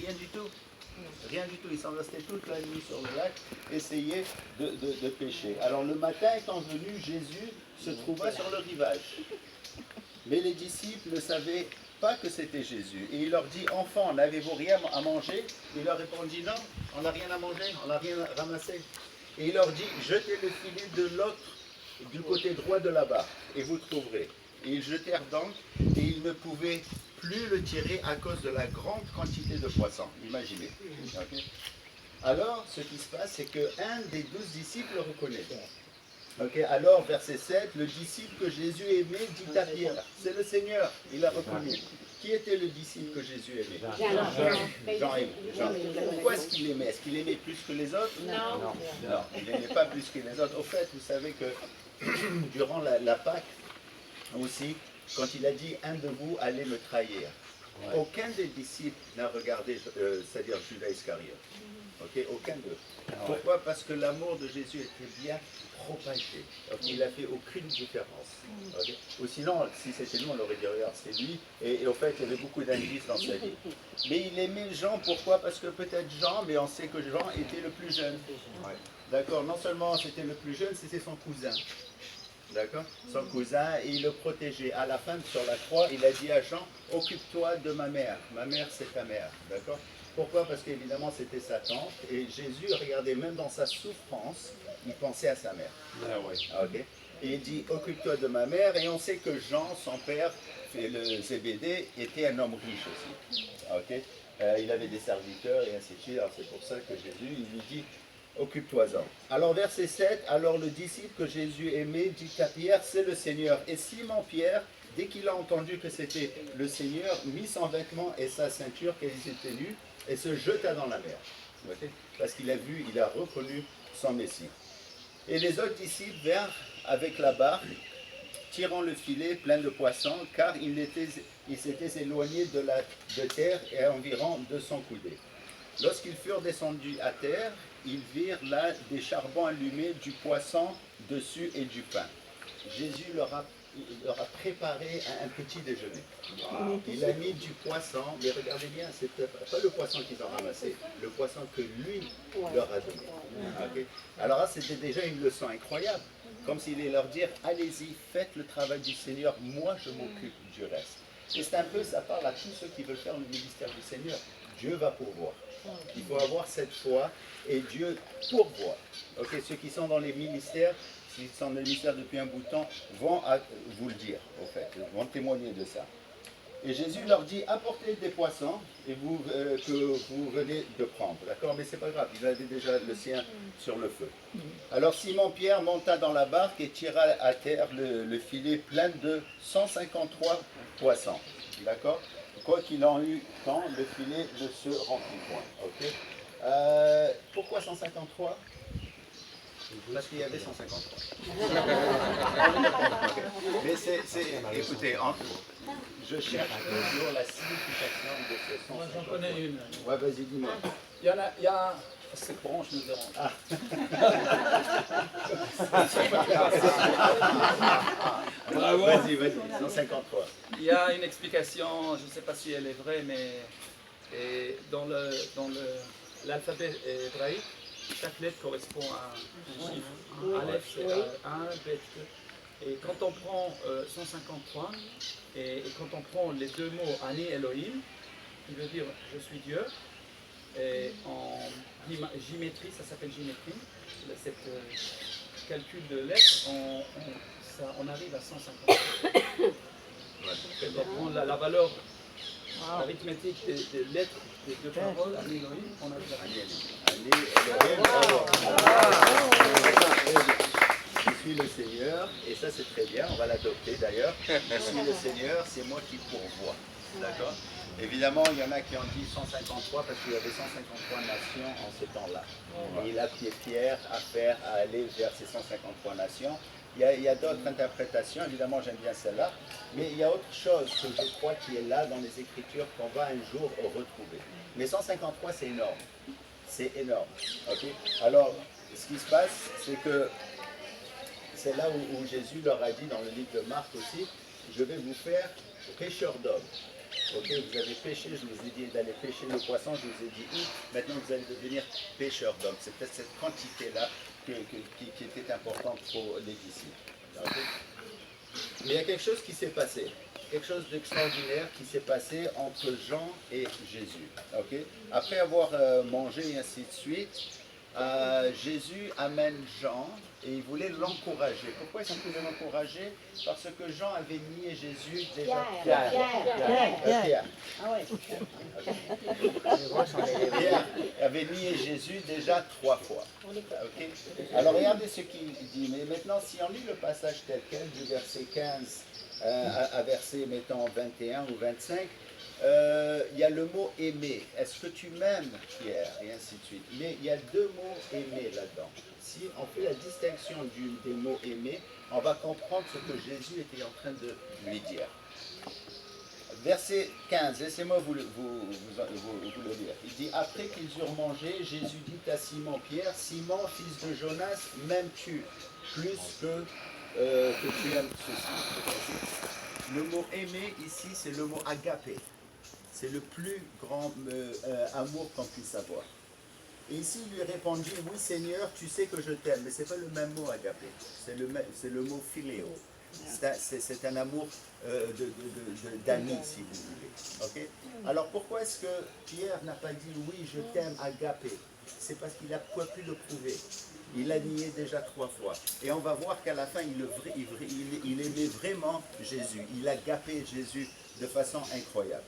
Rien du tout. Rien du tout. Ils sont restés toute la nuit sur le lac, essayer de pêcher. Alors le matin étant venu, Jésus se trouva sur le rivage. Mais les disciples ne savaient pas que c'était Jésus. Et il leur dit, enfants, n'avez-vous rien à manger? Il leur répondit, non, on n'a rien à manger, on n'a rien ramassé. Et il leur dit, jetez le filet de l'autre, du côté droit de la barque, et vous trouverez. Et ils jetèrent donc, et ils ne pouvaient plus le tirer à cause de la grande quantité de poissons. Imaginez. Okay. Alors, ce qui se passe, c'est qu'un des 12 disciples le reconnaît. Okay. Alors, verset 7, le disciple que Jésus aimait dit à Pierre, c'est le Seigneur, il a reconnu. Qui était le disciple que Jésus aimait? Jean aimait. Jean. Pourquoi est-ce qu'il aimait? Est-ce qu'il aimait plus que les autres? Non, il n'aimait pas plus que les autres. Au fait, vous savez que durant la Pâque aussi, quand il a dit un de vous allez me trahir, aucun des disciples n'a regardé, c'est-à-dire Judas Iscariote. Okay? Aucun d'eux. Pourquoi? Parce que l'amour de Jésus était bien propagé. Okay? Il n'a fait aucune différence. Okay? Ou sinon, si c'était nous, on aurait dit regarde, c'est lui. Et au fait, il y avait beaucoup d'indices dans sa vie. Mais il aimait Jean, pourquoi? Parce que peut-être Jean, mais on sait que Jean était le plus jeune. D'accord? Non seulement c'était le plus jeune, c'était son cousin. D'accord? Son cousin, et il le protégeait. À la fin, sur la croix, il a dit à Jean, occupe-toi de ma mère. Ma mère, c'est ta mère. D'accord? Pourquoi? Parce qu'évidemment, c'était sa tante. Et Jésus, regardez, même dans sa souffrance, il pensait à sa mère. Okay? Et il dit, occupe-toi de ma mère. Et on sait que Jean, son père, le Zébédée, était un homme riche aussi. Okay? Il avait des serviteurs et ainsi de suite. Alors c'est pour ça que Jésus, il lui dit, occupe-toi-en. Alors verset 7, alors le disciple que Jésus aimait dit à Pierre, c'est le Seigneur. Et Simon-Pierre, dès qu'il a entendu que c'était le Seigneur, mit son vêtement et sa ceinture qu'elles étaient nues et se jeta dans la mer. Parce qu'il a vu, il a reconnu son Messie. Et les autres disciples vinrent avec la barque, tirant le filet plein de poissons, car ils s'étaient éloignés de terre et à environ 200 coudées. Lorsqu'ils furent descendus à terre, ils virent là des charbons allumés, du poisson dessus et du pain. Jésus leur a préparé un petit déjeuner. Il a mis du poisson, mais regardez bien, c'est pas le poisson qu'ils ont ramassé, le poisson que lui leur a donné. Okay? Alors là, c'était déjà une leçon incroyable. Comme s'il allait leur dire, allez-y, faites le travail du Seigneur, moi je m'occupe du reste. Et c'est un peu, ça parle à tous ceux qui veulent faire le ministère du Seigneur. Dieu va pourvoir. Il faut avoir cette foi et Dieu pourvoit. Okay, ceux qui sont dans les ministères, s'ils sont dans les ministères depuis un bout de temps, vont vous le dire, au fait, vont témoigner de ça. Et Jésus leur dit, apportez des poissons et que vous venez de prendre. D'accord? Mais c'est pas grave, il avait déjà le sien sur le feu. Alors Simon-Pierre monta dans la barque et tira à terre le filet plein de 153 poissons. D'accord? Quoi qu'il en eût tant, le filet ne se remplit point. Okay? Pourquoi 153? Parce qu'il y avait 153. Mais écoutez, je cherche toujours la signification de ce 153. Moi j'en connais une. Ouais, vas-y, dis-moi. Il y a cette branche nous dérange. Ah. Bravo. Vas-y, 153. Il y a une explication, je ne sais pas si elle est vraie, mais dans l'alphabet hébraïque, chaque lettre correspond à un chiffre. Aleph, c'est 1, Bet. Et quand on prend 153, et quand on prend les deux mots Ani Elohim, qui veut dire je suis Dieu, et en géométrie, ça s'appelle géométrie, cette calcul de lettres, on arrive à 153. Quand on prend la valeur arithmétique des lettres, des deux paroles, Ani Elohim, on arrive à Ani Elohim. Je suis le Seigneur, et ça c'est très bien, on va l'adopter d'ailleurs. Je suis le Seigneur, c'est moi qui pourvois. D'accord? Évidemment, il y en a qui ont dit 153 parce qu'il y avait 153 nations en ce temps-là. Et il a pied Pierre à aller vers ces 153 nations. Il y a d'autres interprétations, évidemment j'aime bien celle-là, mais il y a autre chose que je crois qui est là dans les Écritures qu'on va un jour retrouver. Mais 153 c'est énorme. C'est énorme. Okay? Alors, ce qui se passe, c'est que c'est là où Jésus leur a dit dans le livre de Marc aussi, je vais vous faire pêcheurs d'hommes. Ok, vous avez pêché, je vous ai dit d'aller pêcher le poisson, je vous ai dit où. Maintenant, vous allez devenir pêcheurs d'hommes. C'est peut-être cette quantité-là qui était importante pour les disciples. Ok. Mais il y a quelque chose qui s'est passé. Quelque chose d'extraordinaire qui s'est passé entre Jean et Jésus. Ok. Après avoir mangé et ainsi de suite, Jésus amène Jean et il voulait l'encourager. Pourquoi est-ce qu'il voulait l'encourager? Parce que Jean avait nié Jésus déjà. Pierre. Pierre avait nié Jésus déjà 3 fois. Okay? Alors regardez ce qu'il dit. Mais maintenant, si on lit le passage tel quel, du verset 15 à verset, mettons, 21 ou 25, il y a le mot aimer. Est-ce que tu m'aimes, Pierre? Et ainsi de suite. Mais il y a 2 mots aimer là-dedans. Si on fait la distinction des mots aimer, on va comprendre ce que Jésus était en train de lui dire. Verset 15, laissez-moi vous le lire. Il dit, après qu'ils eurent mangé, Jésus dit à Simon Pierre, Simon, fils de Jonas, m'aimes-tu plus que tu aimes ceci? Le mot aimer ici, c'est le mot agapé. C'est le plus grand amour qu'on puisse avoir. Et ici, il lui répondit, oui Seigneur, tu sais que je t'aime. Mais ce n'est pas le même mot agapé, c'est le mot philéo. C'est un amour d'amis, si vous voulez. Okay? Alors pourquoi est-ce que Pierre n'a pas dit, oui, je t'aime agapé? C'est parce qu'il n'a pas pu le prouver. Il a nié déjà 3 fois. Et on va voir qu'à la fin, il aimait vraiment Jésus. Il a agapé Jésus de façon incroyable.